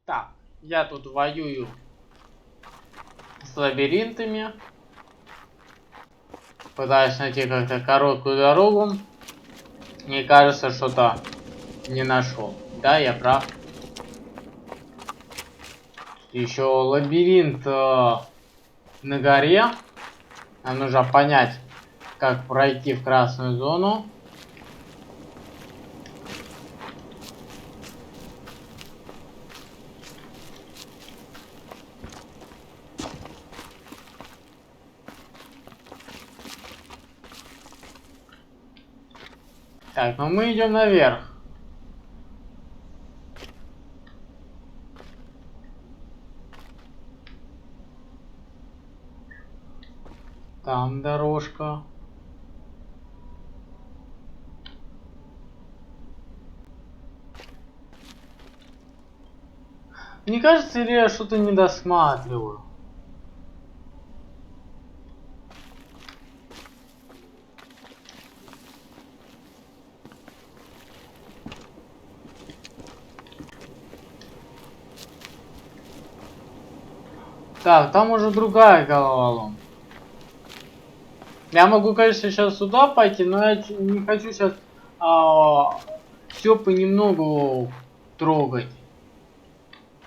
Так, я тут воюю с лабиринтами. Пытаюсь найти как-то короткую дорогу. Мне кажется, что-то не нашел. Да, я прав. Еще лабиринт на горе. Нам нужно понять, как пройти в красную зону. Так, ну мы идем наверх. Там дорожка. Мне кажется, или я что-то не досматриваю. Так, там уже другая головоломка. Я могу, конечно, сейчас сюда пойти, но я не хочу сейчас все понемногу трогать.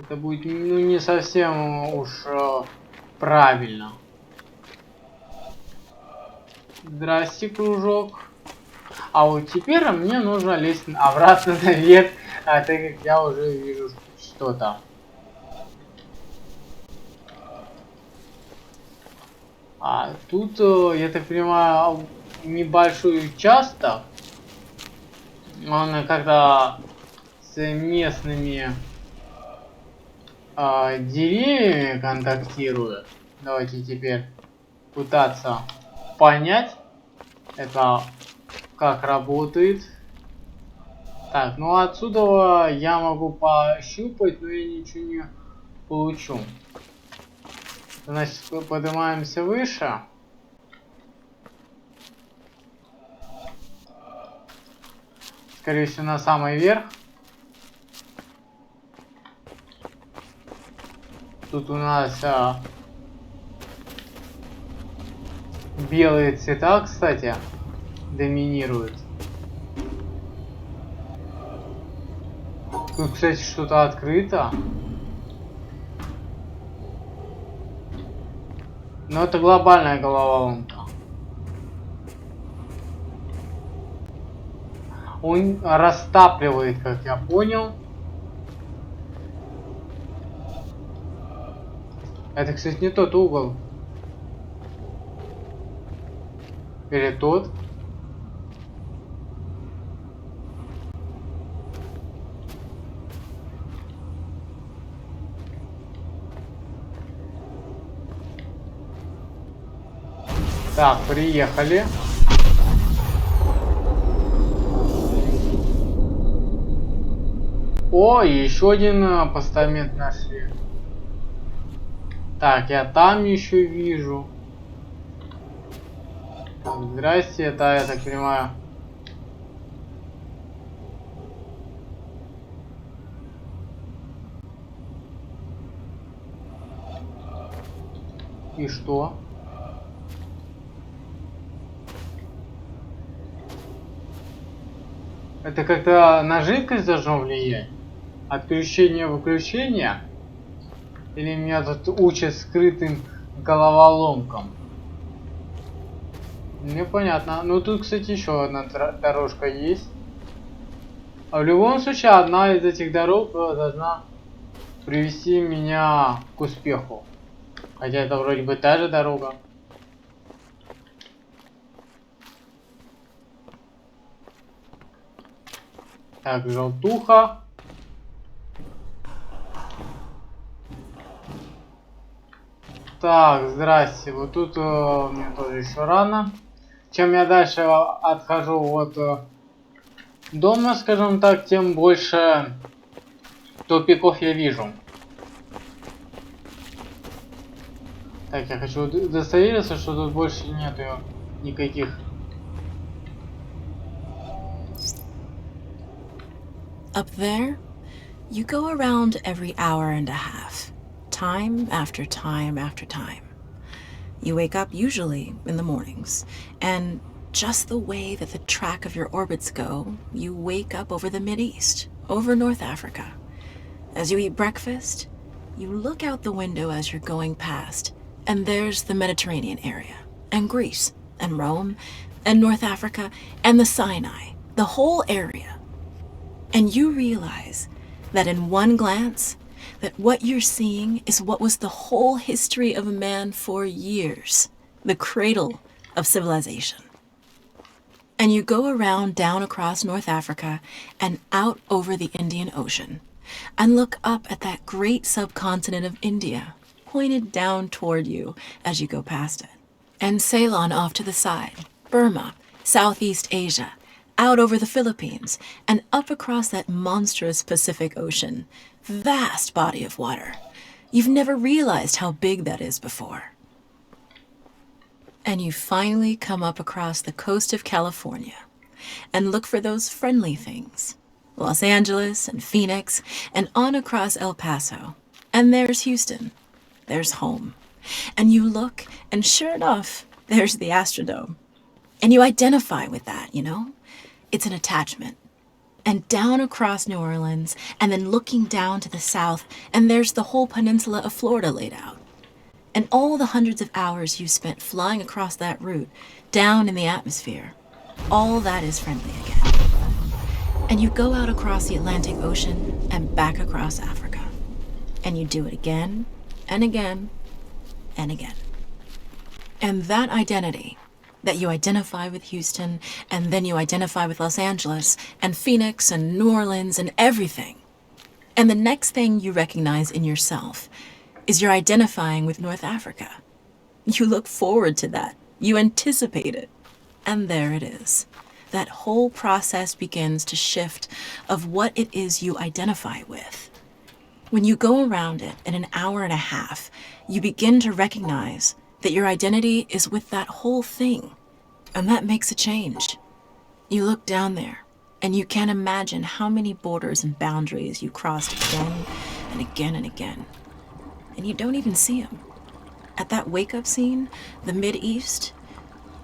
Это будет ну, не совсем уж правильно. Здрасте, кружок. А вот теперь мне нужно лезть обратно наверх, так как я уже вижу что-то. А тут, я так понимаю, небольшой участок. Он когда с местными деревьями контактирует. Давайте теперь пытаться понять, это как работает. Так, ну отсюда я могу пощупать, но я ничего не получу. Значит, поднимаемся выше. Скорее всего, на самый верх. Тут у нас белые цвета, кстати, доминируют. Тут, кстати, что-то открыто. Но это глобальная головоломка. Он растапливает, как я понял. Это, кстати, не тот угол. Или тот. Так, приехали. О, еще один постамент нашли. Так, я там еще вижу. Так, здрасте, это, я так понимаю. И что? Это как-то на жидкость должно влиять? Отключение-выключение? Или меня тут учат скрытым головоломкам? Непонятно. Ну тут, кстати, еще одна дорожка есть. А в любом случае, одна из этих дорог должна привести меня к успеху. Хотя это вроде бы та же дорога. Так, желтуха. Так, здрасте. Вот тут мне тоже еще рано. Чем я дальше отхожу от дома, скажем так, тем больше тупиков я вижу. Так, я хочу удостовериться, что тут больше нету никаких. Up there, You go around every hour and a half, time after time after time. You wake up usually in the mornings, and just the way that the track of your orbits go, you wake up over the Mideast, over North Africa. As you eat breakfast, you look out the window as you're going past, and there's the Mediterranean area, and Greece, and Rome, and North Africa, and the Sinai, the whole area. And you realize that in one glance, that what you're seeing is what was the whole history of man for years, the cradle of civilization. And you go around down across North Africa and out over the Indian Ocean and look up at that great subcontinent of India, pointed down toward you as you go past it. And Ceylon off to the side, Burma, Southeast Asia, out over the Philippines, and up across that monstrous Pacific Ocean. Vast body of water. You've never realized how big that is before. And you finally come up across the coast of California and look for those friendly things. Los Angeles and Phoenix and on across El Paso. And there's Houston. There's home. And you look, and sure enough, there's the Astrodome. And you identify with that, you know? It's an attachment. And down across New Orleans, and then looking down to the south, and there's the whole peninsula of Florida laid out. And all the hundreds of hours you spent flying across that route, down in the atmosphere, all that is friendly again. And you go out across the Atlantic Ocean and back across Africa. And you do it again, and again, and again. And that identity, that you identify with Houston, and then you identify with Los Angeles, and Phoenix, and New Orleans, and everything. And the next thing you recognize in yourself is you're identifying with North Africa. You look forward to that. You anticipate it. And there it is. That whole process begins to shift of what it is you identify with. When you go around it in an hour and a half, you begin to recognize that your identity is with that whole thing. And that makes a change. You look down there, and you can't imagine how many borders and boundaries you crossed again and again and again. And you don't even see them. At that wake-up scene, the Mideast,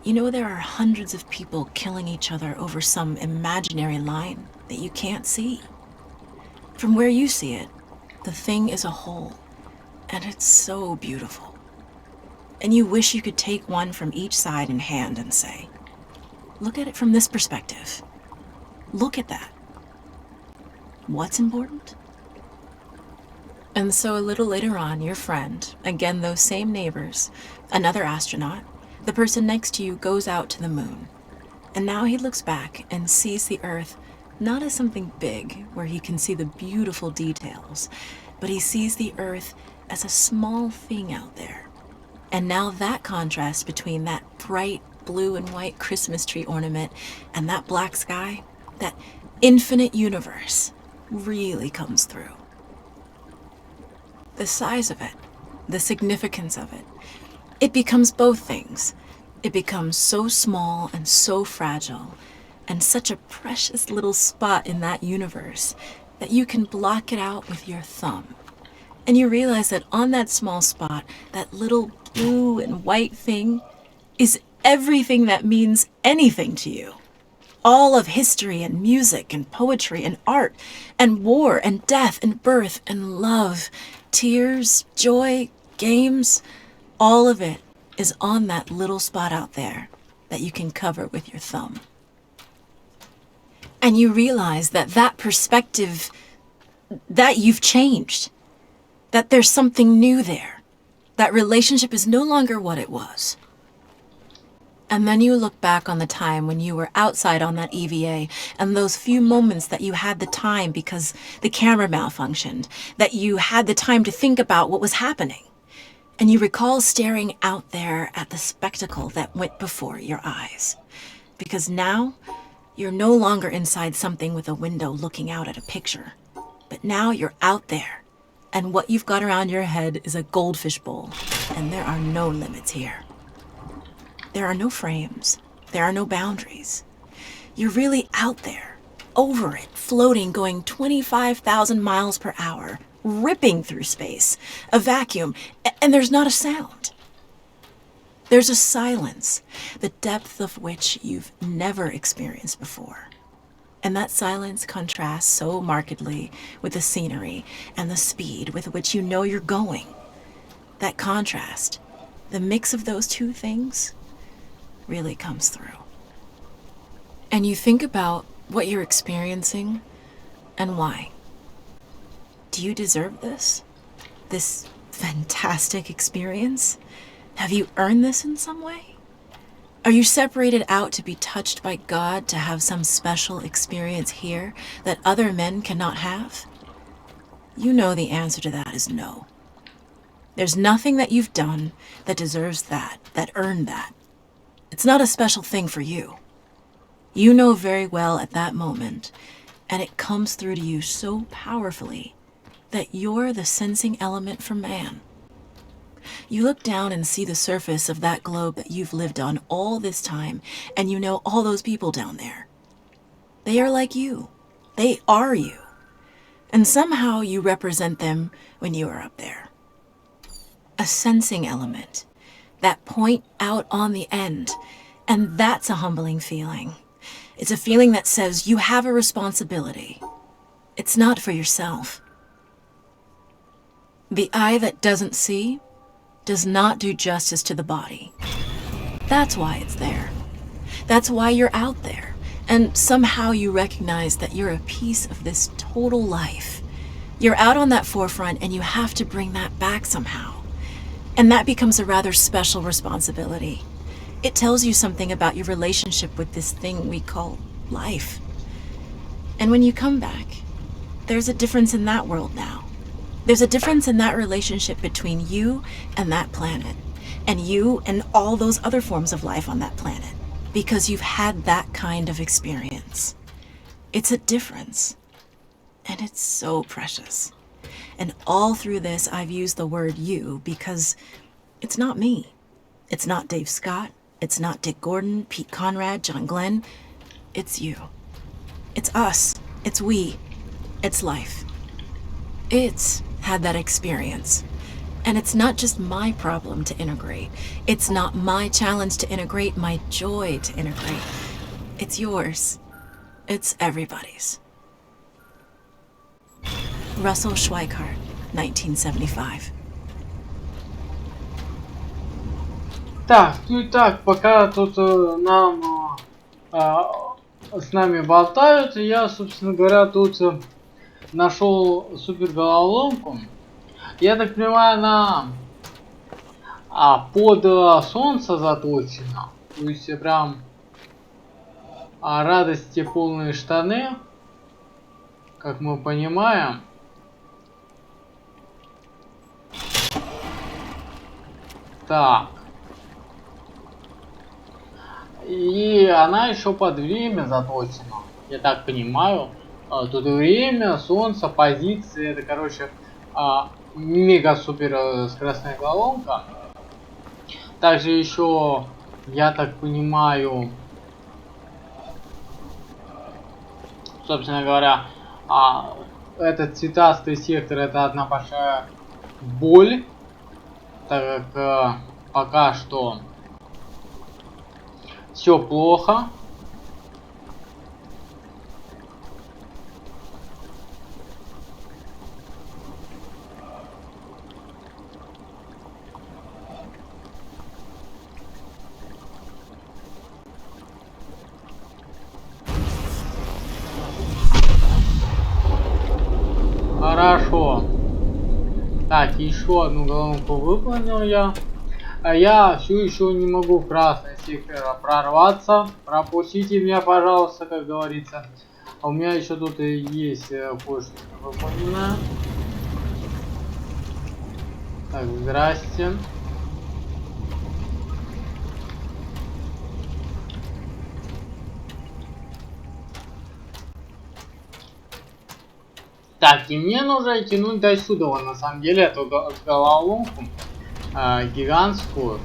you know there are hundreds of people killing each other over some imaginary line that you can't see. From where you see it, the thing is a whole, and it's so beautiful. And you wish you could take one from each side in hand and say, look at it from this perspective. Look at that. What's important? And so a little later on, your friend, again those same neighbors, another astronaut, the person next to you goes out to the moon. And now he looks back and sees the Earth not as something big where he can see the beautiful details, but he sees the Earth as a small thing out there. And now that contrast between that bright blue and white Christmas tree ornament and that black sky, that infinite universe, really comes through. The size of it, the significance of it, it becomes both things. It becomes so small and so fragile, and such a precious little spot in that universe that you can block it out with your thumb. And you realize that on that small spot, that little blue and white thing is everything that means anything to you. All of history and music and poetry and art and war and death and birth and love, tears, joy, games, all of it is on that little spot out there that you can cover with your thumb. And you realize that that perspective, that you've changed, that there's something new there. That relationship is no longer what it was. And then you look back on the time when you were outside on that EVA and those few moments that you had the time because the camera malfunctioned, that you had the time to think about what was happening. And you recall staring out there at the spectacle that went before your eyes. Because now, you're no longer inside something with a window looking out at a picture. But now you're out there. And what you've got around your head is a goldfish bowl, and there are no limits here. There are no frames. There are no boundaries. You're really out there, over it, floating, going 25,000 miles per hour, ripping through space, a vacuum, and there's not a sound. There's a silence, the depth of which you've never experienced before. And that silence contrasts so markedly with the scenery and the speed with which you know you're going. That contrast, the mix of those two things, really comes through. And you think about what you're experiencing and why. Do you deserve this? This fantastic experience? Have you earned this in some way? Are you separated out to be touched by God to have some special experience here that other men cannot have? You know the answer to that is no. There's nothing that you've done that deserves that earned that. It's not a special thing for you. You know very well at that moment, and it comes through to you so powerfully that you're the sensing element for man. You look down and see the surface of that globe that you've lived on all this time, and you know all those people down there. They are like you. They are you. And somehow you represent them when you are up there. A sensing element. That point out on the end. And that's a humbling feeling. It's a feeling that says you have a responsibility. It's not for yourself. The eye that doesn't see does not do justice to the body. That's why it's there. That's why you're out there. And somehow you recognize that you're a piece of this total life. You're out on that forefront and you have to bring that back somehow. And that becomes a rather special responsibility. It tells you something about your relationship with this thing we call life. And when you come back, there's a difference in that world now. There's a difference in that relationship between you and that planet, and you and all those other forms of life on that planet, because you've had that kind of experience. It's a difference, and it's so precious. And all through this, I've used the word you because it's not me. It's not Dave Scott. It's not Dick Gordon, Pete Conrad, John Glenn. It's you. It's us. It's we. It's life. It's had that experience. And it's not just my problem to integrate. It's not my challenge to integrate, my joy to integrate. It's yours. It's everybody's. Russell Schweikart, 1975. Так, ну и так, пока тут с нами болтают, я, собственно говоря, тут нашел супер головоломку. Я так понимаю, она под солнце заточена. То есть прям радости полные штаны, как мы понимаем. Так. И она еще под время заточена. Я так понимаю. Тут время, солнце, позиции. Это, короче, мега супер скоростная головоломка. Также еще, я так понимаю, собственно говоря, этот цветастый сектор — это одна большая боль, так как пока что все плохо. Хорошо. Так, еще одну головку выполнил я. А я все еще не могу в красный сектор прорваться. Пропустите меня, пожалуйста, как говорится. А у меня еще тут и есть кое-что выполнено. Так, здрасте. Так, и мне нужно тянуть до сюда, на самом деле, эту головоломку гигантскую.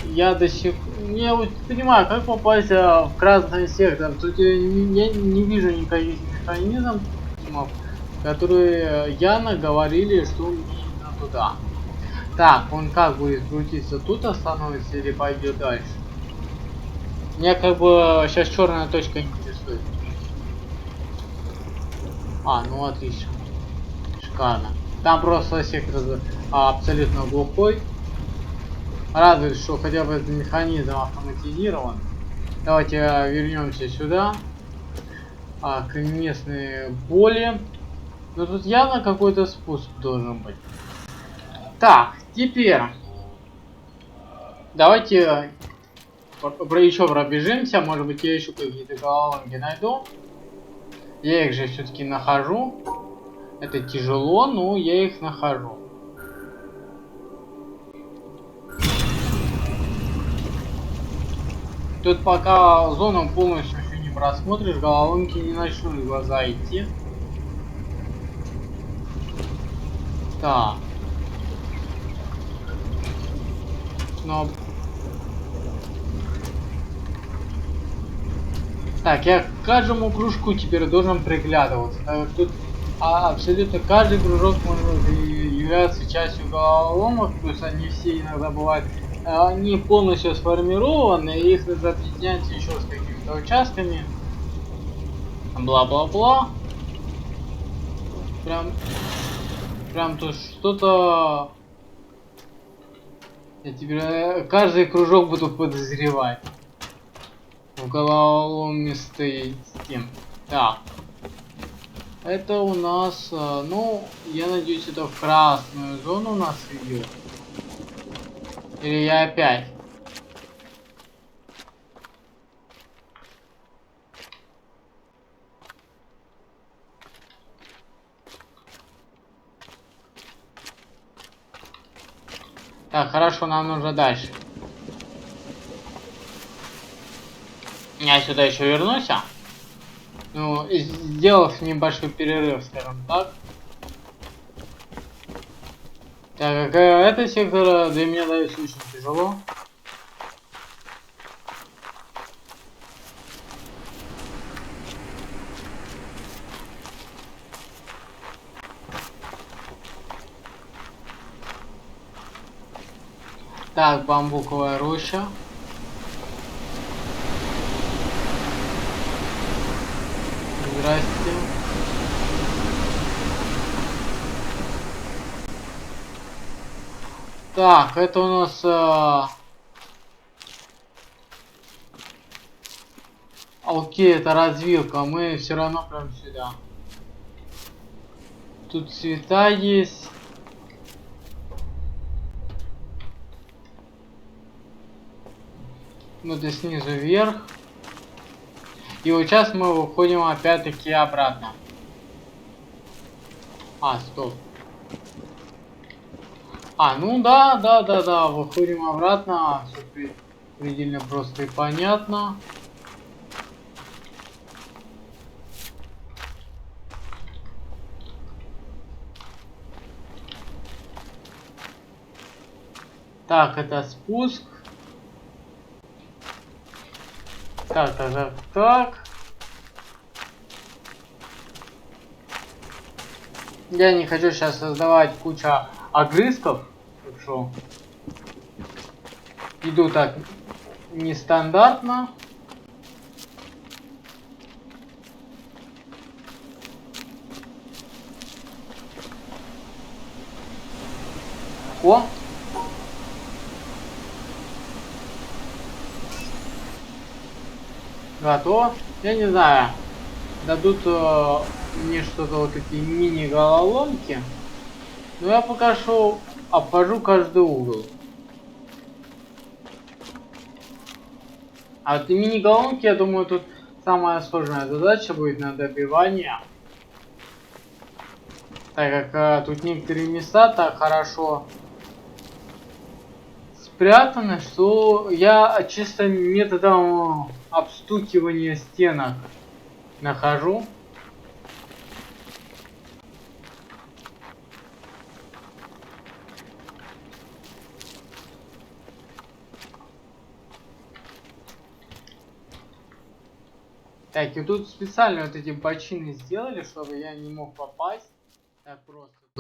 Я до сих... Я вот не понимаю, как попасть в красный сектор. Тут я не вижу никаких механизмов, которые явно говорили, что мне именно туда. Так, он как будет крутиться? Тут остановится или пойдет дальше? Меня как бы сейчас черная точка интересует. Ну отлично. Шикарно. Там просто сектор абсолютно глухой. Радует, что хотя бы этот механизм автоматизирован. Давайте вернемся сюда. К местной боли. Но тут явно какой-то спуск должен быть. Так, теперь давайте еще пробежимся. Может быть, я еще какие-то головоломки найду. Я их же все-таки нахожу. Это тяжело, но я их нахожу. Тут пока зону полностью еще не просмотришь, головоломки не начнут в глаза идти. Так. Но... Так, я к каждому кружку теперь должен приглядываться. Тут абсолютно каждый кружок может являться частью головоломок, плюс они все иногда бывают не полностью сформированы, и их надо объединять еще с какими-то участками. Бла-бла-бла. Прям тут что-то... Я теперь каждый кружок буду подозревать. В головоломистой стен. Так. Это у нас, ну, я надеюсь, это в красную зону нас ведет. Или я опять? Так, хорошо, нам нужно дальше. Я сюда еще вернусь. Ну, сделав небольшой перерыв, скажем так. Так как этот сектор для меня дается очень тяжело. Так, бамбуковая роща. Здрасте. Так, это у нас... Окей, это развилка. Мы все равно прям сюда. Тут цвета есть. Ну, это снизу вверх. И вот сейчас мы выходим опять-таки обратно. Стоп. Ну да, выходим обратно. Все предельно просто и понятно. Так, это спуск. Так. Я не хочу сейчас создавать кучу огрызков. Так что иду так нестандартно. О! Готово. Я не знаю, дадут мне что-то вот такие мини-головоломки. Но я пока что обхожу каждый угол. А вот мини-головоломки, я думаю, тут самая сложная задача будет на добивание. Так как тут некоторые места так хорошо спрятаны, что я чисто методом обстукивания стенок нахожу. Так, и тут специально вот эти бочины сделали, чтобы я не мог попасть.